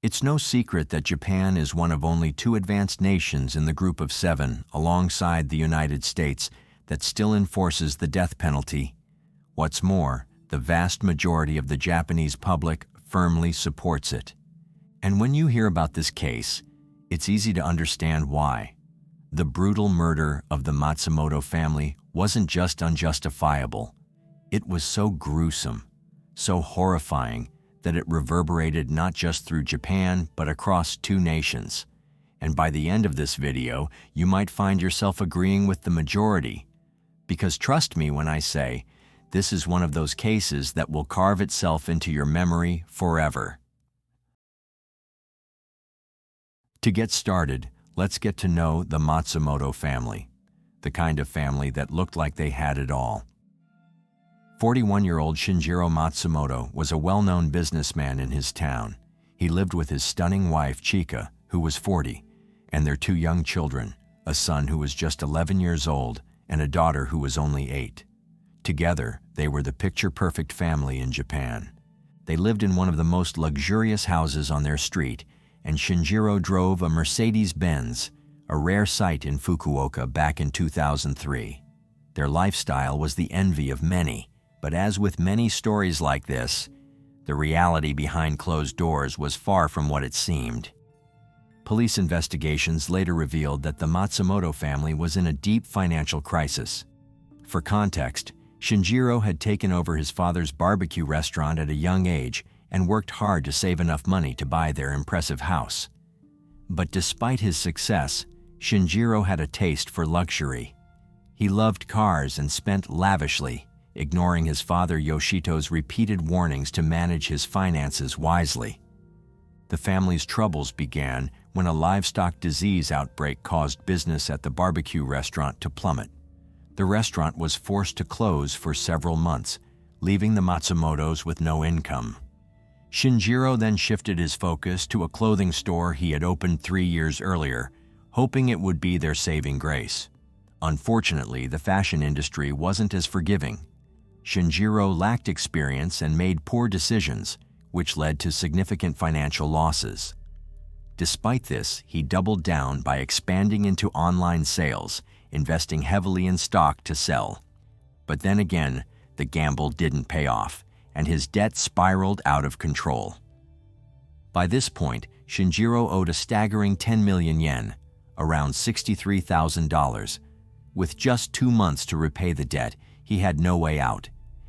It's no secret that Japan is one of only 2 advanced nations in the group of 7, alongside the United States, that still enforces the death penalty. What's more, the vast majority of the Japanese public firmly supports it. And when you hear about this case, it's easy to understand why. The brutal murder of the Matsumoto family wasn't just unjustifiable. It was so gruesome, so horrifying, that it reverberated not just through Japan, but across 2 nations. And by the end of this video, you might find yourself agreeing with the majority. Because trust me when I say, this is one of those cases that will carve itself into your memory forever. To get started, let's get to know the Matsumoto family, the kind of family that looked like they had it all. 41-year-old Shinjiro Matsumoto was a well-known businessman in his town. He lived with his stunning wife, Chika, who was 40, and their 2 young children, a son who was just 11 years old and a daughter who was only 8. Together, they were the picture-perfect family in Japan. They lived in one of the most luxurious houses on their street, and Shinjiro drove a Mercedes-Benz, a rare sight in Fukuoka back in 2003. Their lifestyle was the envy of many, but as with many stories like this, the reality behind closed doors was far from what it seemed. Police investigations later revealed that the Matsumoto family was in a deep financial crisis. For context, Shinjiro had taken over his father's barbecue restaurant at a young age and worked hard to save enough money to buy their impressive house. But despite his success, Shinjiro had a taste for luxury. He loved cars and spent lavishly, ignoring his father Yoshito's repeated warnings to manage his finances wisely. The family's troubles began when a livestock disease outbreak caused business at the barbecue restaurant to plummet. The restaurant was forced to close for several months, leaving the Matsumotos with no income. Shinjiro then shifted his focus to a clothing store he had opened 3 years earlier, hoping it would be their saving grace. Unfortunately, the fashion industry wasn't as forgiving. Shinjiro lacked experience and made poor decisions, which led to significant financial losses. Despite this, he doubled down by expanding into online sales, investing heavily in stock to sell. But then again, the gamble didn't pay off, and his debt spiraled out of control. By this point, Shinjiro owed a staggering 10 million yen, around $63,000. With just 2 months to repay the debt, he had no way out.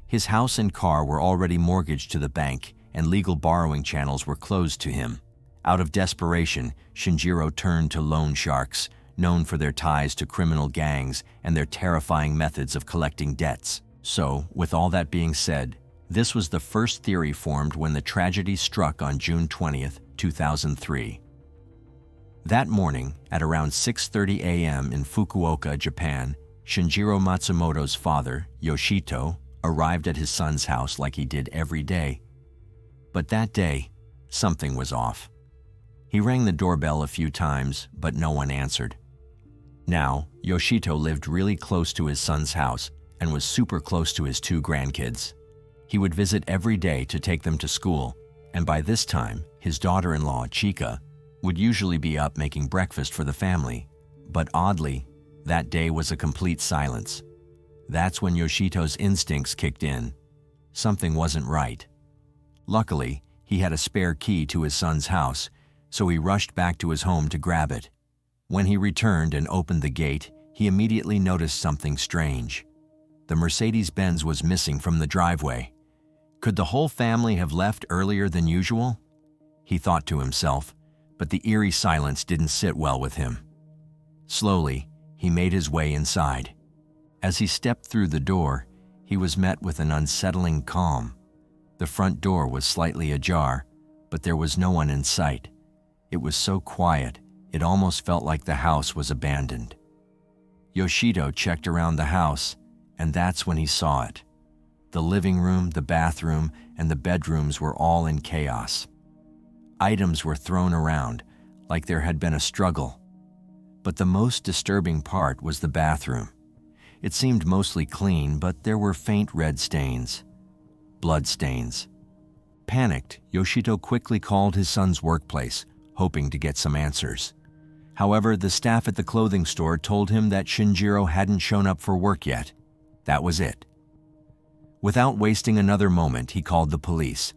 His house and car were already mortgaged to the bank, and legal borrowing channels were closed to him. Out of desperation, Shinjiro turned to loan sharks, known for their ties to criminal gangs and their terrifying methods of collecting debts. So, with all that being said, this was the first theory formed when the tragedy struck on June 20th, 2003. That morning, at around 6:30 a.m. in Fukuoka, Japan, Shinjiro Matsumoto's father, Yoshito, arrived at his son's house like he did every day. But that day, something was off. He rang the doorbell a few times, but no one answered. Now, Yoshito lived really close to his son's house and was super close to his 2 grandkids. He would visit every day to take them to school, and by this time, his daughter-in-law, Chika, would usually be up making breakfast for the family. But oddly, that day was a complete silence. That's when Yoshito's instincts kicked in. Something wasn't right. Luckily, he had a spare key to his son's house, so he rushed back to his home to grab it. When he returned and opened the gate, he immediately noticed something strange. The Mercedes-Benz was missing from the driveway. Could the whole family have left earlier than usual? He thought to himself, but the eerie silence didn't sit well with him. Slowly, he made his way inside. As he stepped through the door, he was met with an unsettling calm. The front door was slightly ajar, but there was no one in sight. It was so quiet, it almost felt like the house was abandoned. Yoshito checked around the house, and that's when he saw it. The living room, the bathroom, and the bedrooms were all in chaos. Items were thrown around, like there had been a struggle. But the most disturbing part was the bathroom. It seemed mostly clean, but there were faint red stains. Blood stains. Panicked, Yoshito quickly called his son's workplace, hoping to get some answers. However, the staff at the clothing store told him that Shinjiro hadn't shown up for work yet. That was it. Without wasting another moment, he called the police.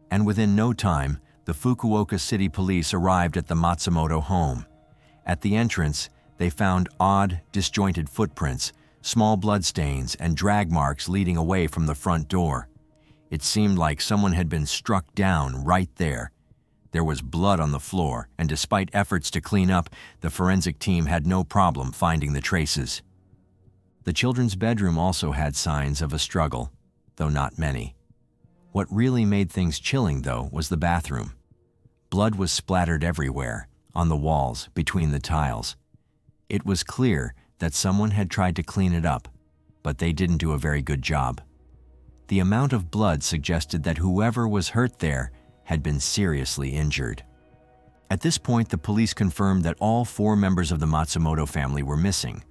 And within no time, the Fukuoka City Police arrived at the Matsumoto home. At the entrance, they found odd, disjointed footprints, small bloodstains, and drag marks leading away from the front door. It seemed like someone had been struck down right there. There was blood on the floor, and despite efforts to clean up, the forensic team had no problem finding the traces. The children's bedroom also had signs of a struggle, though not many. What really made things chilling, though, was the bathroom. Blood was splattered everywhere, on the walls, between the tiles. It was clear that someone had tried to clean it up, but they didn't do a very good job. The amount of blood suggested that whoever was hurt there had been seriously injured. At this point, the police confirmed that all 4 members of the Matsumoto family were missing.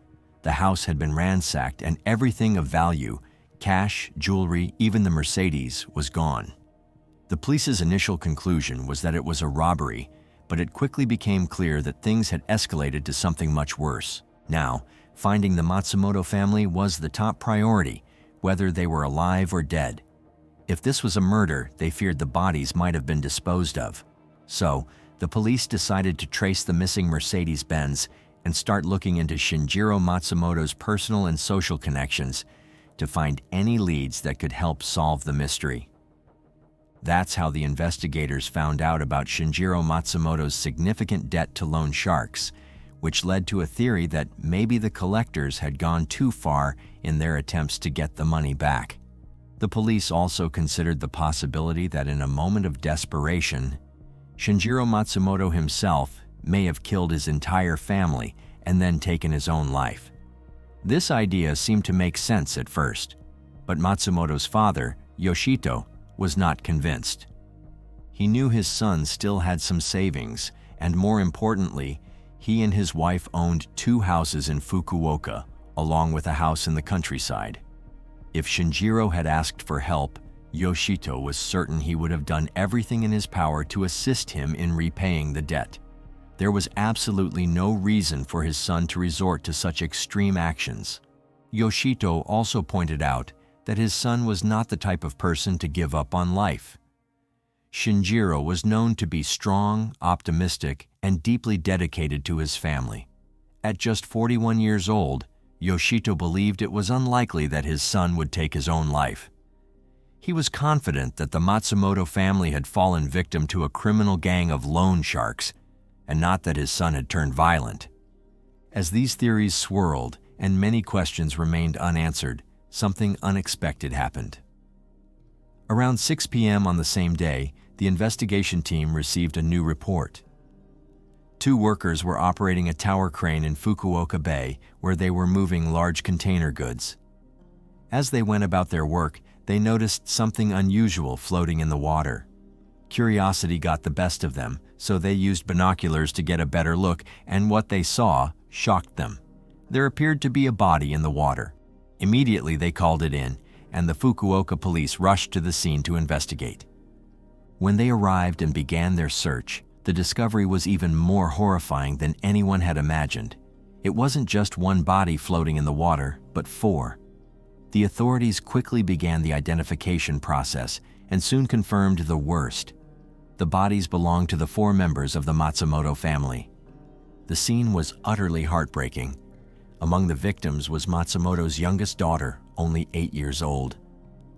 The house had been ransacked and everything of value, cash, jewelry, even the Mercedes, was gone. The police's initial conclusion was that it was a robbery, but it quickly became clear that things had escalated to something much worse. Now, finding the Matsumoto family was the top priority, whether they were alive or dead. If this was a murder, they feared the bodies might have been disposed of. So, the police decided to trace the missing Mercedes-Benz and start looking into Shinjiro Matsumoto's personal and social connections to find any leads that could help solve the mystery. That's how the investigators found out about Shinjiro Matsumoto's significant debt to loan sharks, which led to a theory that maybe the collectors had gone too far in their attempts to get the money back. The police also considered the possibility that in a moment of desperation, Shinjiro Matsumoto himself may have killed his entire family and then taken his own life. This idea seemed to make sense at first, but Matsumoto's father, Yoshito, was not convinced. He knew his son still had some savings, and more importantly, he and his wife owned 2 houses in Fukuoka, along with a house in the countryside. If Shinjiro had asked for help, Yoshito was certain he would have done everything in his power to assist him in repaying the debt. There was absolutely no reason for his son to resort to such extreme actions. Yoshito also pointed out that his son was not the type of person to give up on life. Shinjiro was known to be strong, optimistic, and deeply dedicated to his family. At just 41 years old, Yoshito believed it was unlikely that his son would take his own life. He was confident that the Matsumoto family had fallen victim to a criminal gang of loan sharks, and not that his son had turned violent. As these theories swirled and many questions remained unanswered, something unexpected happened. Around 6 p.m. on the same day, the investigation team received a new report. 2 workers were operating a tower crane in Fukuoka Bay where they were moving large container goods. As they went about their work, they noticed something unusual floating in the water. Curiosity got the best of them, so they used binoculars to get a better look, and what they saw shocked them. There appeared to be a body in the water. Immediately they called it in, and the Fukuoka police rushed to the scene to investigate. When they arrived and began their search, the discovery was even more horrifying than anyone had imagined. It wasn't just one body floating in the water, but 4. The authorities quickly began the identification process and soon confirmed the worst. The bodies belonged to the 4 members of the Matsumoto family. The scene was utterly heartbreaking. Among the victims was Matsumoto's youngest daughter, only 8 years old.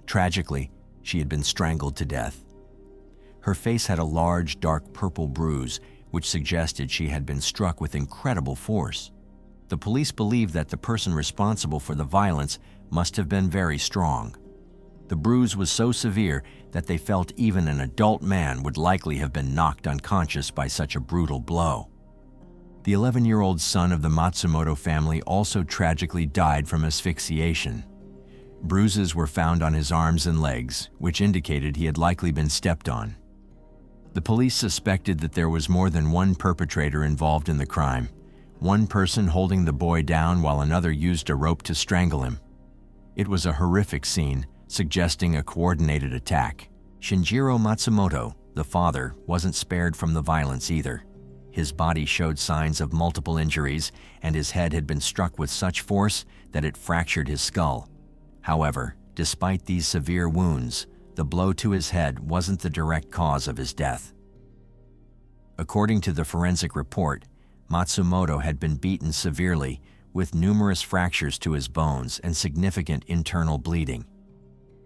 Tragically, she had been strangled to death. Her face had a large, dark purple bruise, which suggested she had been struck with incredible force. The police believed that the person responsible for the violence must have been very strong. The bruise was so severe that they felt even an adult man would likely have been knocked unconscious by such a brutal blow. The 11-year-old son of the Matsumoto family also tragically died from asphyxiation. Bruises were found on his arms and legs, which indicated he had likely been stepped on. The police suspected that there was more than one perpetrator involved in the crime, one person holding the boy down while another used a rope to strangle him. It was a horrific scene, suggesting a coordinated attack. Shinjiro Matsumoto, the father, wasn't spared from the violence either. His body showed signs of multiple injuries, and his head had been struck with such force that it fractured his skull. However, despite these severe wounds, the blow to his head wasn't the direct cause of his death. According to the forensic report, Matsumoto had been beaten severely, with numerous fractures to his bones and significant internal bleeding.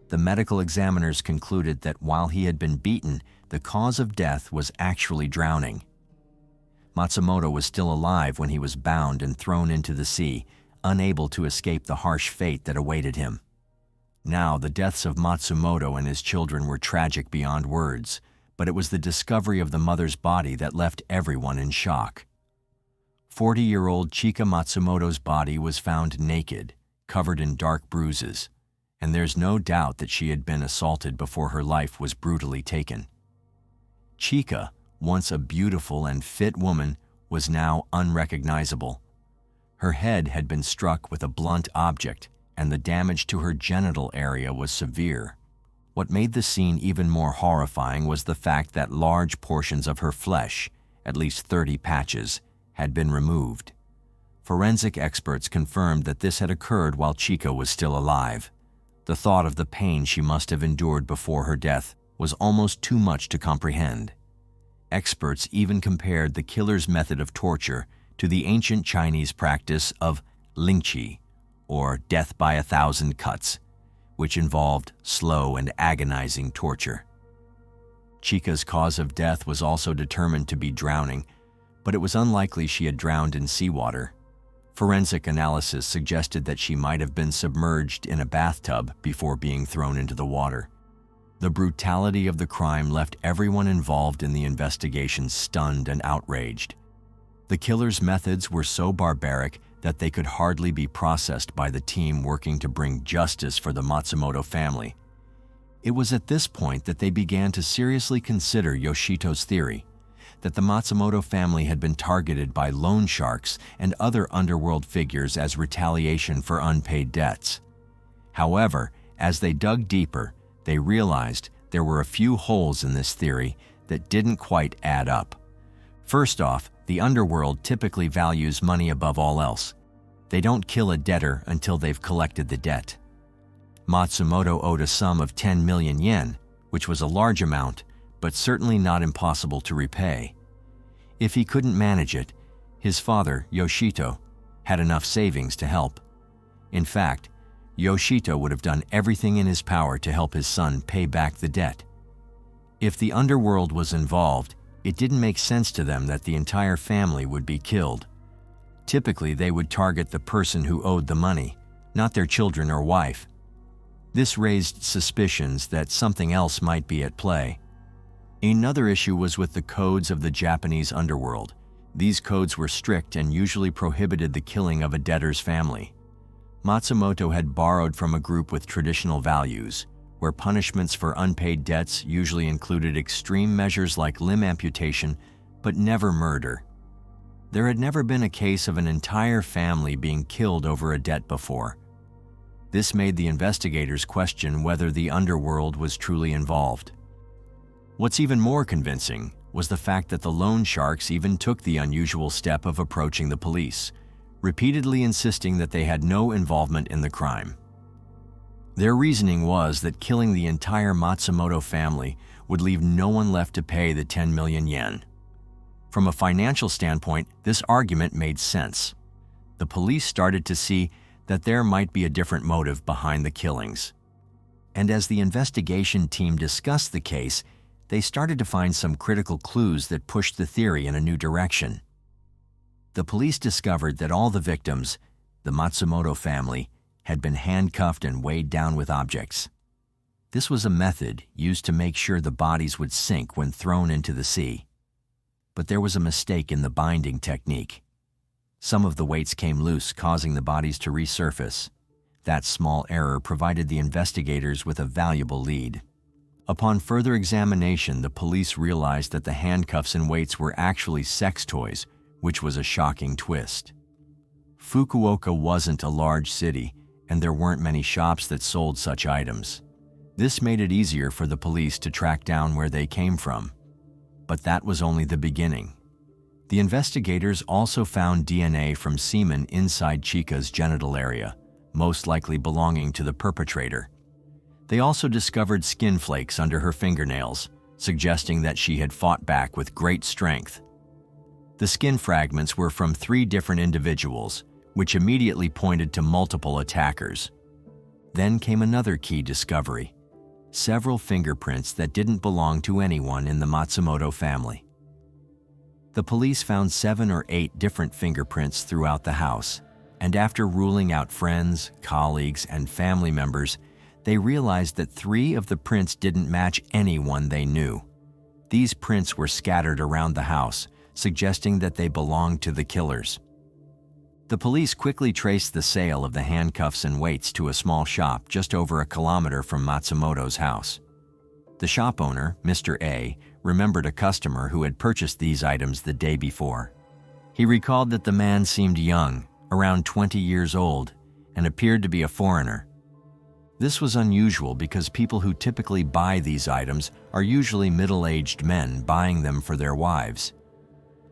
The medical examiners concluded that while he had been beaten, the cause of death was actually drowning. Matsumoto was still alive when he was bound and thrown into the sea, unable to escape the harsh fate that awaited him. Now, the deaths of Matsumoto and his children were tragic beyond words, but it was the discovery of the mother's body that left everyone in shock. 40-year-old Chika Matsumoto's body was found naked, covered in dark bruises, and there's no doubt that she had been assaulted before her life was brutally taken. Chika, once a beautiful and fit woman, was now unrecognizable. Her head had been struck with a blunt object, and the damage to her genital area was severe. What made the scene even more horrifying was the fact that large portions of her flesh, at least 30 patches, had been removed. Forensic experts confirmed that this had occurred while Chika was still alive. The thought of the pain she must have endured before her death was almost too much to comprehend. Experts even compared the killer's method of torture to the ancient Chinese practice of lingqi, or death by 1,000 cuts, which involved slow and agonizing torture. Chika's cause of death was also determined to be drowning, but it was unlikely she had drowned in seawater. Forensic analysis suggested that she might have been submerged in a bathtub before being thrown into the water. The brutality of the crime left everyone involved in the investigation stunned and outraged. The killer's methods were so barbaric that they could hardly be processed by the team working to bring justice for the Matsumoto family. It was at this point that they began to seriously consider Yoshito's theory that the Matsumoto family had been targeted by loan sharks and other underworld figures as retaliation for unpaid debts. However, as they dug deeper, they realized there were a few holes in this theory that didn't quite add up. First off, the underworld typically values money above all else. They don't kill a debtor until they've collected the debt. Matsumoto owed a sum of 10 million yen, which was a large amount, but certainly not impossible to repay. If he couldn't manage it, his father, Yoshito, had enough savings to help. In fact, Yoshito would have done everything in his power to help his son pay back the debt. If the underworld was involved, it didn't make sense to them that the entire family would be killed. Typically, they would target the person who owed the money, not their children or wife. This raised suspicions that something else might be at play. Another issue was with the codes of the Japanese underworld. These codes were strict and usually prohibited the killing of a debtor's family. Matsumoto had borrowed from a group with traditional values, where punishments for unpaid debts usually included extreme measures like limb amputation, but never murder. There had never been a case of an entire family being killed over a debt before. This made the investigators question whether the underworld was truly involved. What's even more convincing was the fact that the loan sharks even took the unusual step of approaching the police, repeatedly insisting that they had no involvement in the crime. Their reasoning was that killing the entire Matsumoto family would leave no one left to pay the 10 million yen. From a financial standpoint, this argument made sense. The police started to see that there might be a different motive behind the killings. And as the investigation team discussed the case, they started to find some critical clues that pushed the theory in a new direction. The police discovered that all the victims, the Matsumoto family, had been handcuffed and weighed down with objects. This was a method used to make sure the bodies would sink when thrown into the sea. But there was a mistake in the binding technique. Some of the weights came loose, causing the bodies to resurface. That small error provided the investigators with a valuable lead. Upon further examination, the police realized that the handcuffs and weights were actually sex toys, which was a shocking twist. Fukuoka wasn't a large city, and there weren't many shops that sold such items. This made it easier for the police to track down where they came from. But that was only the beginning. The investigators also found DNA from semen inside Chica's genital area, most likely belonging to the perpetrator. They also discovered skin flakes under her fingernails, suggesting that she had fought back with great strength. The skin fragments were from 3 different individuals, which immediately pointed to multiple attackers. Then came another key discovery: several fingerprints that didn't belong to anyone in the Matsumoto family. The police found 7 or 8 different fingerprints throughout the house, and after ruling out friends, colleagues, and family members, they realized that 3 of the prints didn't match anyone they knew. These prints were scattered around the house, suggesting that they belonged to the killers. The police quickly traced the sale of the handcuffs and weights to a small shop just over a kilometer from Matsumoto's house. The shop owner, Mr. A, remembered a customer who had purchased these items the day before. He recalled that the man seemed young, around 20 years old, and appeared to be a foreigner. This was unusual because people who typically buy these items are usually middle-aged men buying them for their wives.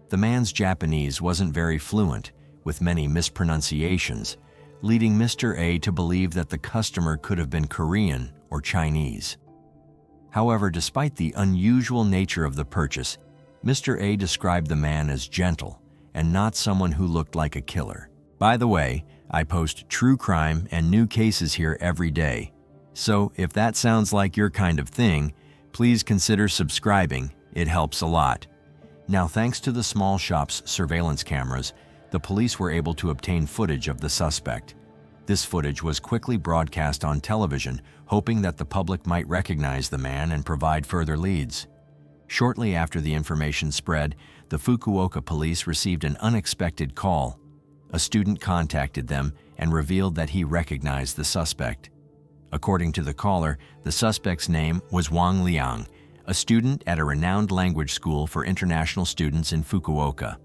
The man's Japanese wasn't very fluent, with many mispronunciations, leading Mr. A to believe that the customer could have been Korean or Chinese. However, despite the unusual nature of the purchase, Mr. A described the man as gentle and not someone who looked like a killer. By the way, I post true crime and new cases here every day, so if that sounds like your kind of thing, please consider subscribing. It helps a lot. Now, thanks to the small shop's surveillance cameras, the police were able to obtain footage of the suspect. This footage was quickly broadcast on television, hoping that the public might recognize the man and provide further leads. Shortly after the information spread, the Fukuoka police received an unexpected call. A student contacted them and revealed that he recognized the suspect. According to the caller, the suspect's name was Wang Liang, a student at a renowned language school for international students in Fukuoka.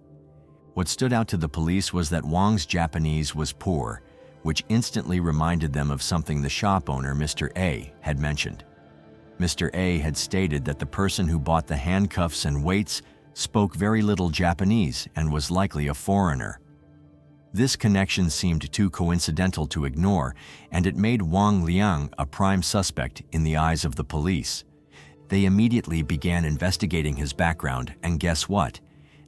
What stood out to the police was that Wang's Japanese was poor, which instantly reminded them of something the shop owner, Mr. A, had mentioned. Mr. A had stated that the person who bought the handcuffs and weights spoke very little Japanese and was likely a foreigner. This connection seemed too coincidental to ignore, and it made Wang Liang a prime suspect in the eyes of the police. They immediately began investigating his background, and guess what?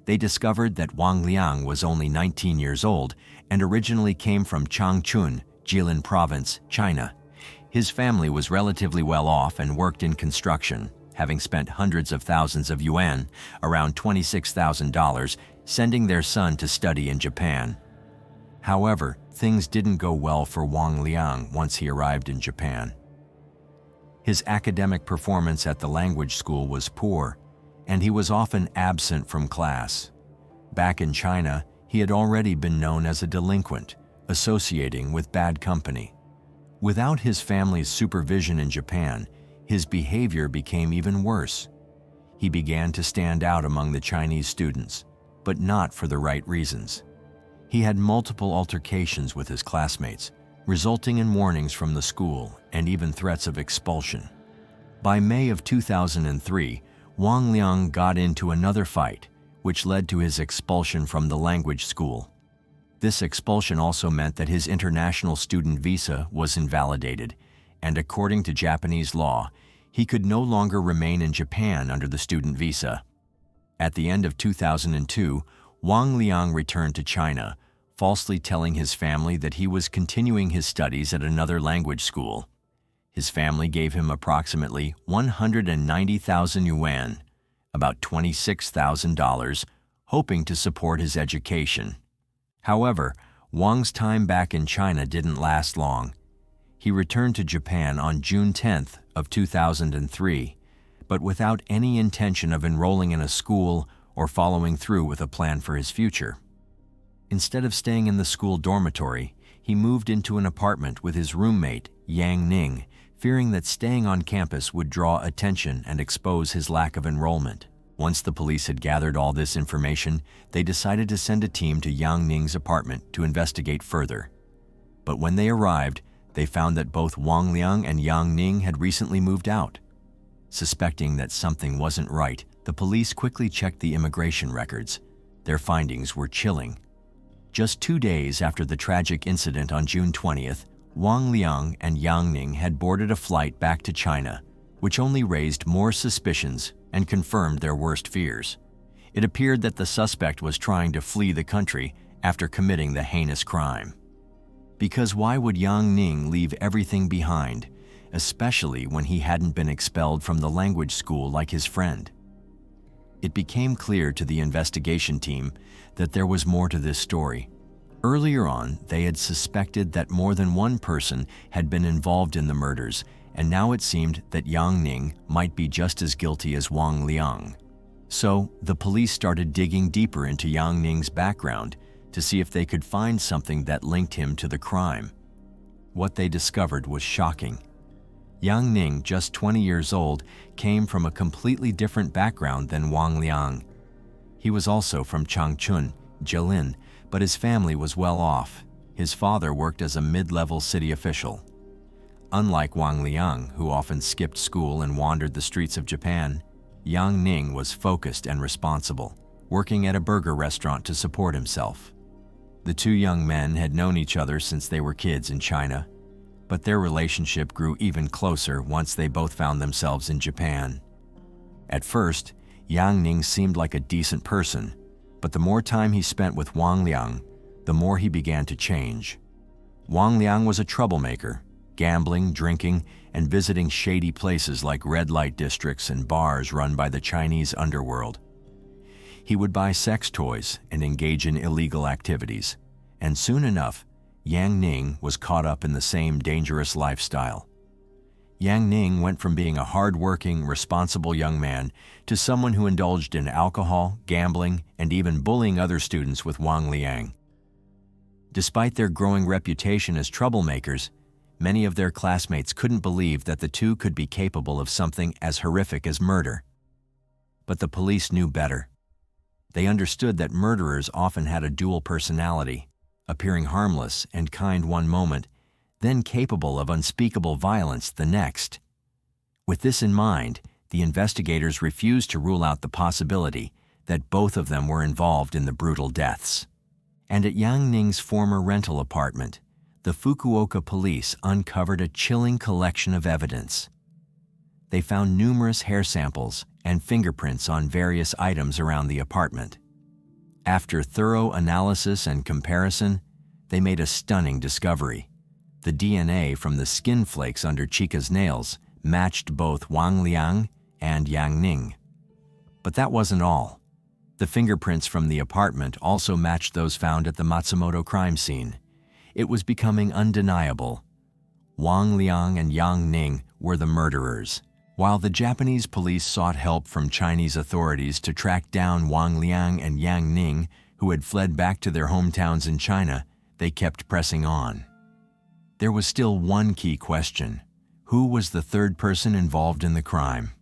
They discovered that Wang Liang was only 19 years old and originally came from Changchun, Jilin Province, China. His family was relatively well off and worked in construction, having spent hundreds of thousands of yuan, around $26,000, sending their son to study in Japan. However, things didn't go well for Wang Liang once he arrived in Japan. His academic performance at the language school was poor, and he was often absent from class. Back in China, he had already been known as a delinquent, associating with bad company. Without his family's supervision in Japan, his behavior became even worse. He began to stand out among the Chinese students, but not for the right reasons. He had multiple altercations with his classmates, resulting in warnings from the school and even threats of expulsion. By May of 2003, Wang Liang got into another fight, which led to his expulsion from the language school. This expulsion also meant that his international student visa was invalidated, and according to Japanese law, he could no longer remain in Japan under the student visa. At the end of 2002, Wang Liang returned to China, falsely telling his family that he was continuing his studies at another language school. His family gave him approximately 190,000 yuan, about $26,000, hoping to support his education. However, Wang's time back in China didn't last long. He returned to Japan on June 10th of 2003, but without any intention of enrolling in a school or following through with a plan for his future. Instead of staying in the school dormitory, he moved into an apartment with his roommate, Yang Ning, fearing that staying on campus would draw attention and expose his lack of enrollment. Once the police had gathered all this information, they decided to send a team to Yang Ning's apartment to investigate further. But when they arrived, they found that both Wang Liang and Yang Ning had recently moved out. Suspecting that something wasn't right, the police quickly checked the immigration records. Their findings were chilling. Just 2 days after the tragic incident on June 20th, Wang Liang and Yang Ning had boarded a flight back to China, which only raised more suspicions and confirmed their worst fears. It appeared that the suspect was trying to flee the country after committing the heinous crime. Because why would Yang Ning leave everything behind, especially when he hadn't been expelled from the language school like his friend? It became clear to the investigation team that there was more to this story. Earlier on, they had suspected that more than one person had been involved in the murders, and now it seemed that Yang Ning might be just as guilty as Wang Liang. So, the police started digging deeper into Yang Ning's background to see if they could find something that linked him to the crime. What they discovered was shocking. Yang Ning, just 20 years old, came from a completely different background than Wang Liang. He was also from Changchun, Jilin, but his family was well off. His father worked as a mid-level city official. Unlike Wang Liang, who often skipped school and wandered the streets of Japan, Yang Ning was focused and responsible, working at a burger restaurant to support himself. The two young men had known each other since they were kids in China, but their relationship grew even closer once they both found themselves in Japan. At first, Yang Ning seemed like a decent person, but the more time he spent with Wang Liang, the more he began to change. Wang Liang was a troublemaker, gambling, drinking, and visiting shady places like red light districts and bars run by the Chinese underworld. He would buy sex toys and engage in illegal activities, and soon enough, Yang Ning was caught up in the same dangerous lifestyle. Yang Ning went from being a hard-working, responsible young man to someone who indulged in alcohol, gambling, and even bullying other students with Wang Liang. Despite their growing reputation as troublemakers, many of their classmates couldn't believe that the two could be capable of something as horrific as murder. But the police knew better. They understood that murderers often had a dual personality, appearing harmless and kind one moment, then capable of unspeakable violence the next. With this in mind, the investigators refused to rule out the possibility that both of them were involved in the brutal deaths. And at Yang Ning's former rental apartment, the Fukuoka police uncovered a chilling collection of evidence. They found numerous hair samples and fingerprints on various items around the apartment. After thorough analysis and comparison, they made a stunning discovery. The DNA from the skin flakes under Chica's nails matched both Wang Liang and Yang Ning. But that wasn't all. The fingerprints from the apartment also matched those found at the Matsumoto crime scene. It was becoming undeniable. Wang Liang and Yang Ning were the murderers. While the Japanese police sought help from Chinese authorities to track down Wang Liang and Yang Ning, who had fled back to their hometowns in China, they kept pressing on. There was still one key question. Who was the third person involved in the crime?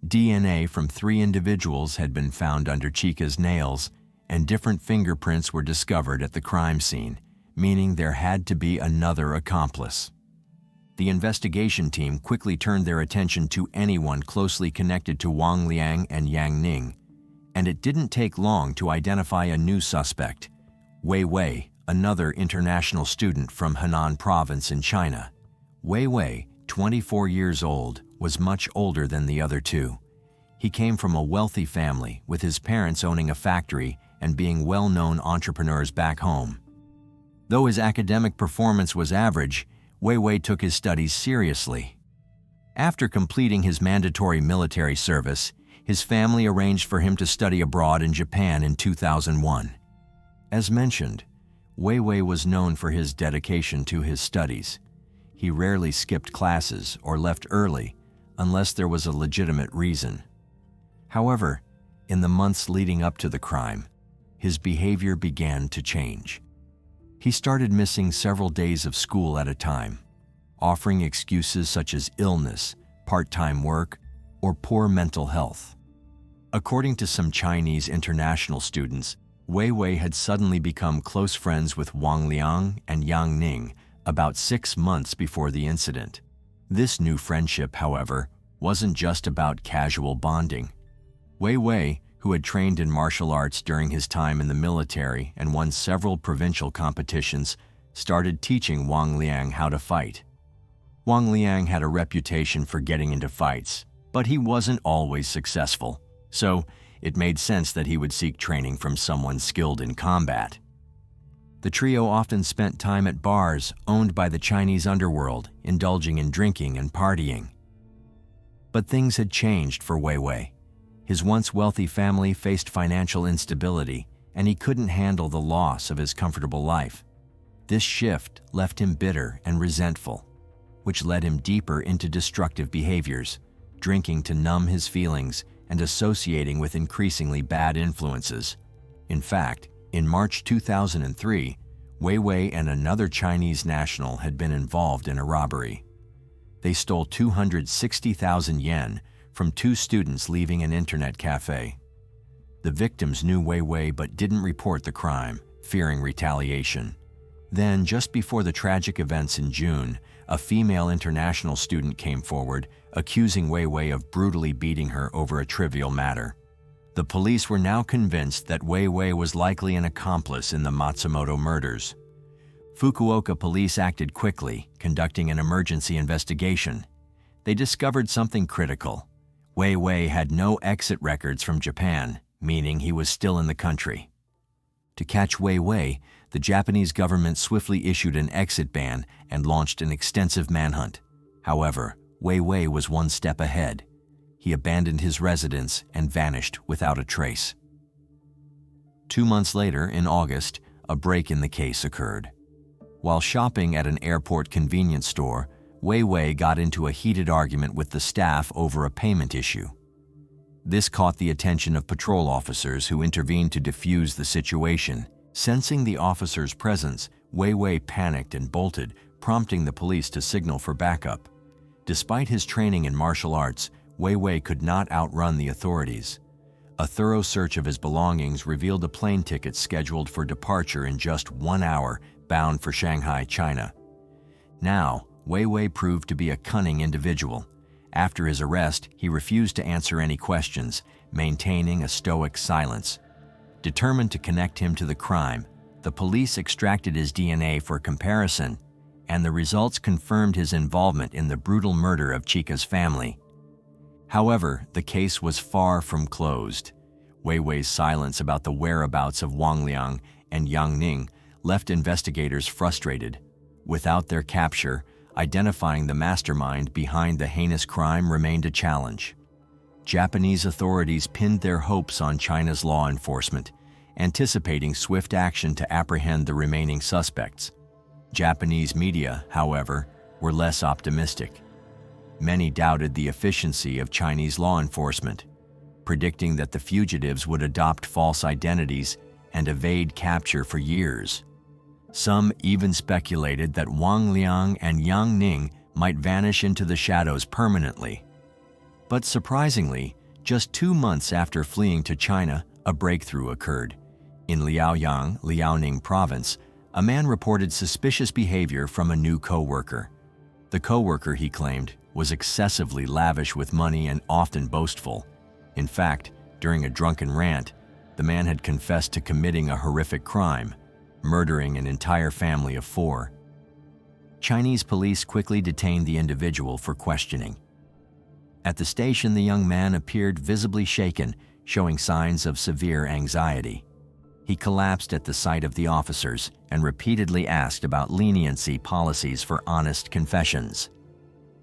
DNA from 3 individuals had been found under Chica's nails, and different fingerprints were discovered at the crime scene, meaning there had to be another accomplice. The investigation team quickly turned their attention to anyone closely connected to Wang Liang and Yang Ning, and it didn't take long to identify a new suspect, Wei Wei, another international student from Henan province in China. Wei Wei, 24 years old, was much older than the other two. He came from a wealthy family, with his parents owning a factory and being well-known entrepreneurs back home. Though his academic performance was average, Wei Wei took his studies seriously. After completing his mandatory military service, his family arranged for him to study abroad in Japan in 2001. As mentioned, Wei Wei was known for his dedication to his studies. He rarely skipped classes or left early unless there was a legitimate reason. However, in the months leading up to the crime, his behavior began to change. He started missing several days of school at a time, offering excuses such as illness, part-time work, or poor mental health. According to some Chinese international students, Wei Wei had suddenly become close friends with Wang Liang and Yang Ning, about 6 months before the incident. This new friendship, however, wasn't just about casual bonding. Wei Wei, who had trained in martial arts during his time in the military and won several provincial competitions, started teaching Wang Liang how to fight. Wang Liang had a reputation for getting into fights, but he wasn't always successful, so it made sense that he would seek training from someone skilled in combat. The trio often spent time at bars owned by the Chinese underworld, indulging in drinking and partying. But things had changed for Wei Wei. His once wealthy family faced financial instability, and he couldn't handle the loss of his comfortable life. This shift left him bitter and resentful, which led him deeper into destructive behaviors, drinking to numb his feelings and associating with increasingly bad influences. In fact, in March 2003, Wei Wei and another Chinese national had been involved in a robbery. They stole 260,000 yen from 2 students leaving an internet cafe. The victims knew Wei Wei but didn't report the crime, fearing retaliation. Then, just before the tragic events in June, a female international student came forward, accusing Wei Wei of brutally beating her over a trivial matter. The police were now convinced that Wei Wei was likely an accomplice in the Matsumoto murders. Fukuoka police acted quickly, conducting an emergency investigation. They discovered something critical. Wei Wei had no exit records from Japan, meaning he was still in the country. To catch Wei Wei, the Japanese government swiftly issued an exit ban and launched an extensive manhunt. However, Wei Wei was one step ahead. He abandoned his residence and vanished without a trace. 2 months later, in August, a break in the case occurred. While shopping at an airport convenience store, Wei Wei got into a heated argument with the staff over a payment issue. This caught the attention of patrol officers who intervened to defuse the situation. Sensing the officer's presence, Wei Wei panicked and bolted, prompting the police to signal for backup. Despite his training in martial arts, Wei Wei could not outrun the authorities. A thorough search of his belongings revealed a plane ticket scheduled for departure in just 1 hour, bound for Shanghai, China. Now, Wei Wei proved to be a cunning individual. After his arrest, he refused to answer any questions, maintaining a stoic silence. Determined to connect him to the crime, the police extracted his DNA for comparison, and the results confirmed his involvement in the brutal murder of Chica's family. However, the case was far from closed. Wei Wei's silence about the whereabouts of Wang Liang and Yang Ning left investigators frustrated. Without their capture, identifying the mastermind behind the heinous crime remained a challenge. Japanese authorities pinned their hopes on China's law enforcement, anticipating swift action to apprehend the remaining suspects. Japanese media, however, were less optimistic. Many doubted the efficiency of Chinese law enforcement, predicting that the fugitives would adopt false identities and evade capture for years. Some even speculated that Wang Liang and Yang Ning might vanish into the shadows permanently. But surprisingly, just 2 months after fleeing to China, a breakthrough occurred. In Liaoyang, Liaoning province, a man reported suspicious behavior from a new co-worker. The co-worker, he claimed, was excessively lavish with money and often boastful. In fact, during a drunken rant, the man had confessed to committing a horrific crime, murdering an entire family of 4. Chinese police quickly detained the individual for questioning. At the station, the young man appeared visibly shaken, showing signs of severe anxiety. He collapsed at the sight of the officers and repeatedly asked about leniency policies for honest confessions.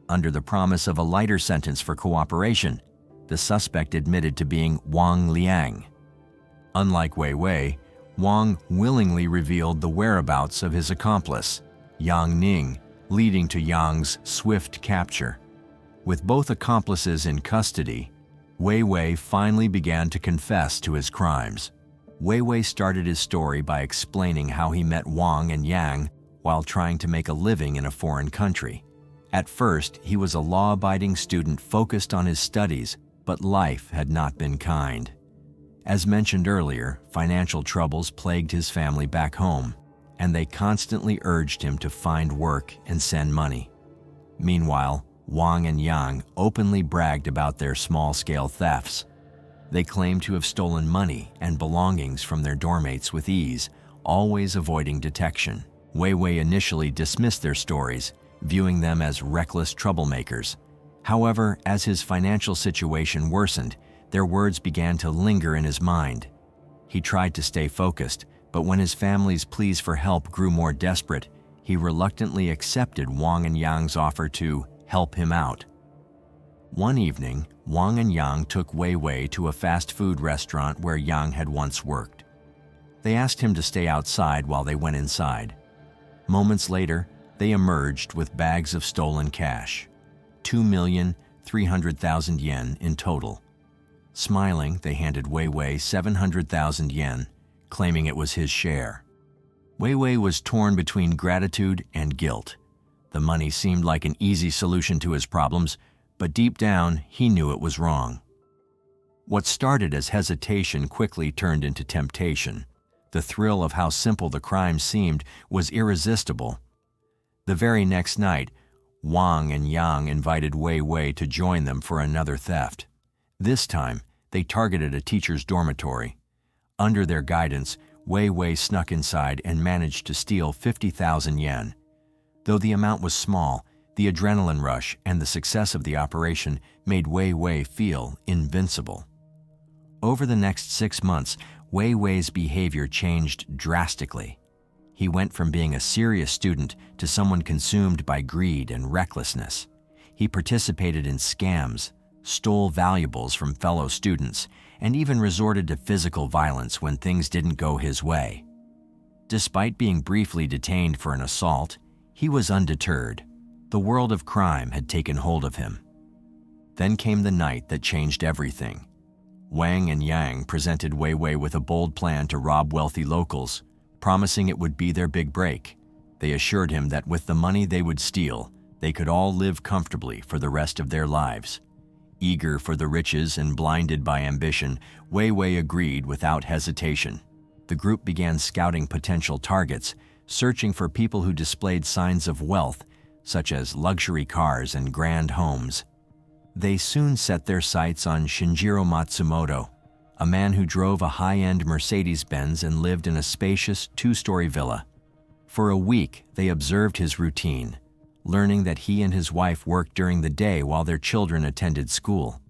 Under the promise of a lighter sentence for cooperation, the suspect admitted to being Wang Liang. Unlike Wei Wei, Wang willingly revealed the whereabouts of his accomplice, Yang Ning, leading to Yang's swift capture. With both accomplices in custody, Wei Wei finally began to confess to his crimes. Wei Wei started his story by explaining how he met Wang and Yang while trying to make a living in a foreign country. At first, he was a law-abiding student focused on his studies, but life had not been kind. As mentioned earlier, financial troubles plagued his family back home, and they constantly urged him to find work and send money. Meanwhile, Wang and Yang openly bragged about their small-scale thefts. They claimed to have stolen money and belongings from their doormates with ease, always avoiding detection. Wei Wei initially dismissed their stories, viewing them as reckless troublemakers. However, as his financial situation worsened, their words began to linger in his mind. He tried to stay focused, but when his family's pleas for help grew more desperate, he reluctantly accepted Wang and Yang's offer to help him out. One evening, Wang and Yang took Wei Wei to a fast food restaurant where Yang had once worked. They asked him to stay outside while they went inside. Moments later, they emerged with bags of stolen cash, 2,300,000 yen in total. Smiling, they handed Wei Wei 700,000 yen, claiming it was his share. Wei Wei was torn between gratitude and guilt. The money seemed like an easy solution to his problems, but deep down, he knew it was wrong. What started as hesitation quickly turned into temptation. The thrill of how simple the crime seemed was irresistible. The very next night, Wang and Yang invited Wei Wei to join them for another theft. This time, they targeted a teacher's dormitory. Under their guidance, Wei Wei snuck inside and managed to steal 50,000 yen. Though the amount was small, the adrenaline rush and the success of the operation made Wei Wei feel invincible. Over the next 6 months, Wei Wei's behavior changed drastically. He went from being a serious student to someone consumed by greed and recklessness. He participated in scams, stole valuables from fellow students, and even resorted to physical violence when things didn't go his way. Despite being briefly detained for an assault, he was undeterred. The world of crime had taken hold of him. Then came the night that changed everything. Wang and Yang presented Wei Wei with a bold plan to rob wealthy locals, promising it would be their big break. They assured him that with the money they would steal, they could all live comfortably for the rest of their lives. Eager for the riches and blinded by ambition, Wei Wei agreed without hesitation. The group began scouting potential targets, searching for people who displayed signs of wealth, such as luxury cars and grand homes. They soon set their sights on Shinjiro Matsumoto, a man who drove a high-end Mercedes-Benz and lived in a spacious 2-story villa. For a week, they observed his routine, learning that he and his wife worked during the day while their children attended school.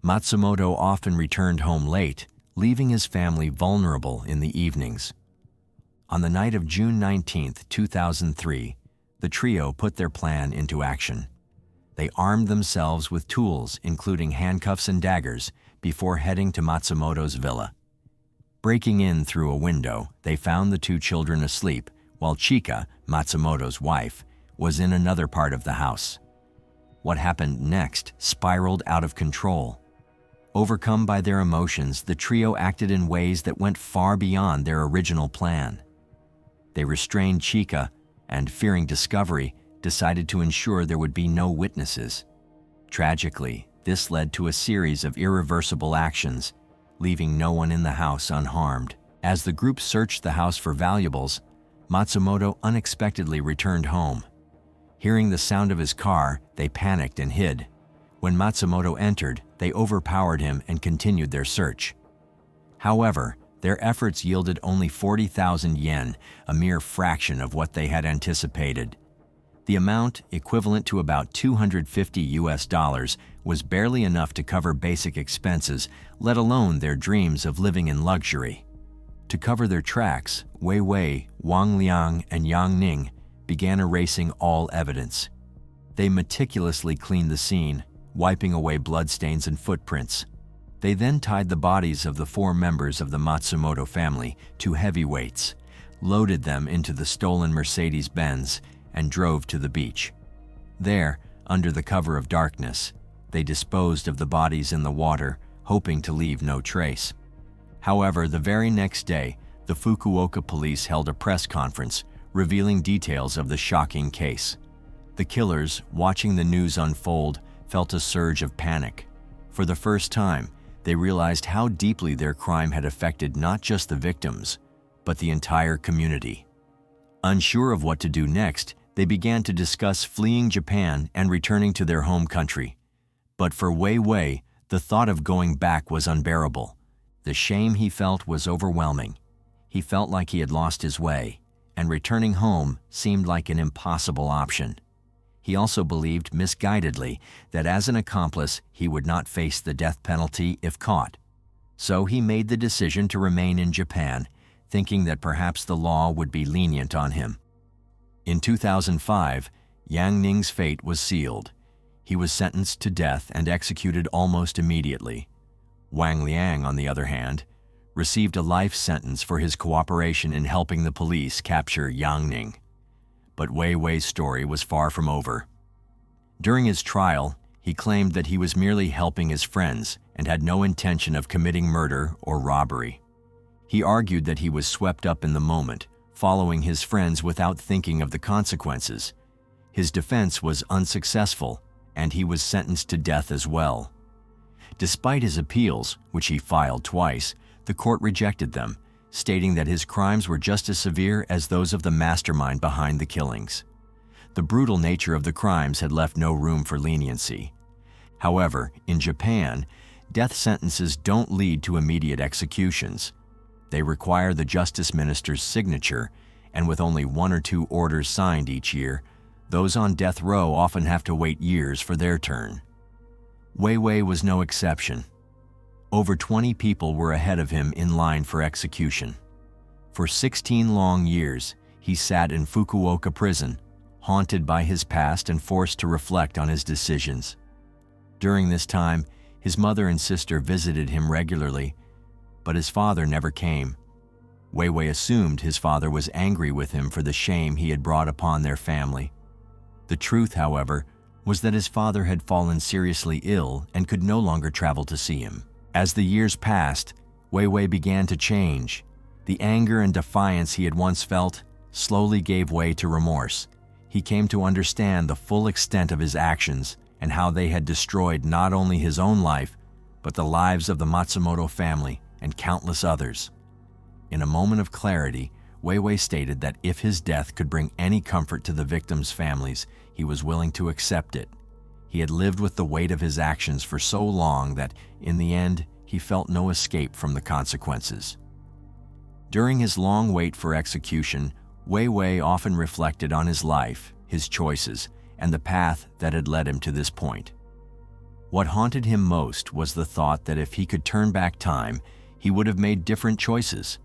Matsumoto often returned home late, leaving his family vulnerable in the evenings. On the night of June 19, 2003, the trio put their plan into action. They armed themselves with tools, including handcuffs and daggers, before heading to Matsumoto's villa. Breaking in through a window, they found the 2 children asleep, while Chika, Matsumoto's wife, was in another part of the house. What happened next spiraled out of control. Overcome by their emotions, the trio acted in ways that went far beyond their original plan. They restrained Chika and, fearing discovery, decided to ensure there would be no witnesses. Tragically, this led to a series of irreversible actions, leaving no one in the house unharmed. As the group searched the house for valuables, Matsumoto unexpectedly returned home. Hearing the sound of his car, they panicked and hid. When Matsumoto entered, they overpowered him and continued their search. However, their efforts yielded only 40,000 yen, a mere fraction of what they had anticipated. The amount, equivalent to about $250, was barely enough to cover basic expenses, let alone their dreams of living in luxury. To cover their tracks, Wei Wei, Wang Liang, and Yang Ning began erasing all evidence. They meticulously cleaned the scene, wiping away bloodstains and footprints. They then tied the bodies of the 4 members of the Matsumoto family to heavy weights, loaded them into the stolen Mercedes-Benz, and drove to the beach. There, under the cover of darkness, they disposed of the bodies in the water, hoping to leave no trace. However, the very next day, the Fukuoka police held a press conference, revealing details of the shocking case. The killers, watching the news unfold, felt a surge of panic. For the first time, they realized how deeply their crime had affected not just the victims, but the entire community. Unsure of what to do next, they began to discuss fleeing Japan and returning to their home country. But for Wei Wei, the thought of going back was unbearable. The shame he felt was overwhelming. He felt like he had lost his way, and returning home seemed like an impossible option. He also believed misguidedly that as an accomplice he would not face the death penalty if caught. So he made the decision to remain in Japan, thinking that perhaps the law would be lenient on him. In 2005, Yang Ning's fate was sealed. He was sentenced to death and executed almost immediately. Wang Liang, on the other hand, received a life sentence for his cooperation in helping the police capture Yang Ning. But Wei Wei's story was far from over. During his trial, he claimed that he was merely helping his friends and had no intention of committing murder or robbery. He argued that he was swept up in the moment, following his friends without thinking of the consequences. His defense was unsuccessful, and he was sentenced to death as well. Despite his appeals, which he filed twice, the court rejected them, stating that his crimes were just as severe as those of the mastermind behind the killings. The brutal nature of the crimes had left no room for leniency. However, in Japan, death sentences don't lead to immediate executions. They require the justice minister's signature, and with only 1 or 2 orders signed each year, those on death row often have to wait years for their turn. Wei Wei was no exception. Over 20 people were ahead of him in line for execution. For 16 long years, he sat in Fukuoka prison, haunted by his past and forced to reflect on his decisions. During this time, his mother and sister visited him regularly, but his father never came. Wei Wei assumed his father was angry with him for the shame he had brought upon their family. The truth, however, was that his father had fallen seriously ill and could no longer travel to see him. As the years passed, Wei Wei began to change. The anger and defiance he had once felt slowly gave way to remorse. He came to understand the full extent of his actions and how they had destroyed not only his own life, but the lives of the Matsumoto family and countless others. In a moment of clarity, Wei Wei stated that if his death could bring any comfort to the victims' families, he was willing to accept it. He had lived with the weight of his actions for so long that, in the end, he felt no escape from the consequences. During his long wait for execution, Wei Wei often reflected on his life, his choices, and the path that had led him to this point. What haunted him most was the thought that if he could turn back time, he would have made different choices.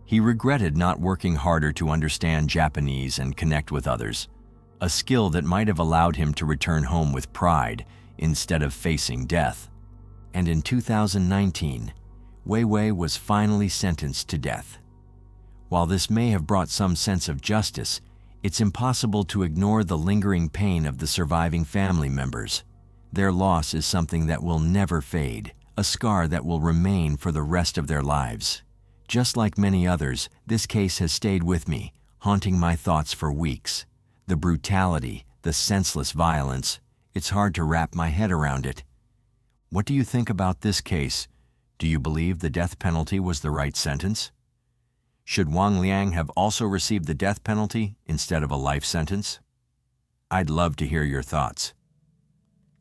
He regretted not working harder to understand Japanese and connect with others, a skill that might have allowed him to return home with pride instead of facing death. And in 2019, Wei Wei was finally sentenced to death. While this may have brought some sense of justice, it's impossible to ignore the lingering pain of the surviving family members. Their loss is something that will never fade, a scar that will remain for the rest of their lives. Just like many others, this case has stayed with me, haunting my thoughts for weeks. The brutality, the senseless violence, it's hard to wrap my head around it. What do you think about this case? Do you believe the death penalty was the right sentence? Should Wang Liang have also received the death penalty instead of a life sentence? I'd love to hear your thoughts.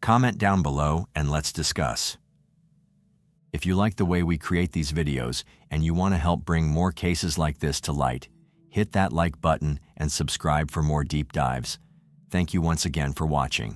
Comment down below and let's discuss. If you like the way we create these videos and you want to help bring more cases like this to light, hit that like button and subscribe for more deep dives. Thank you once again for watching.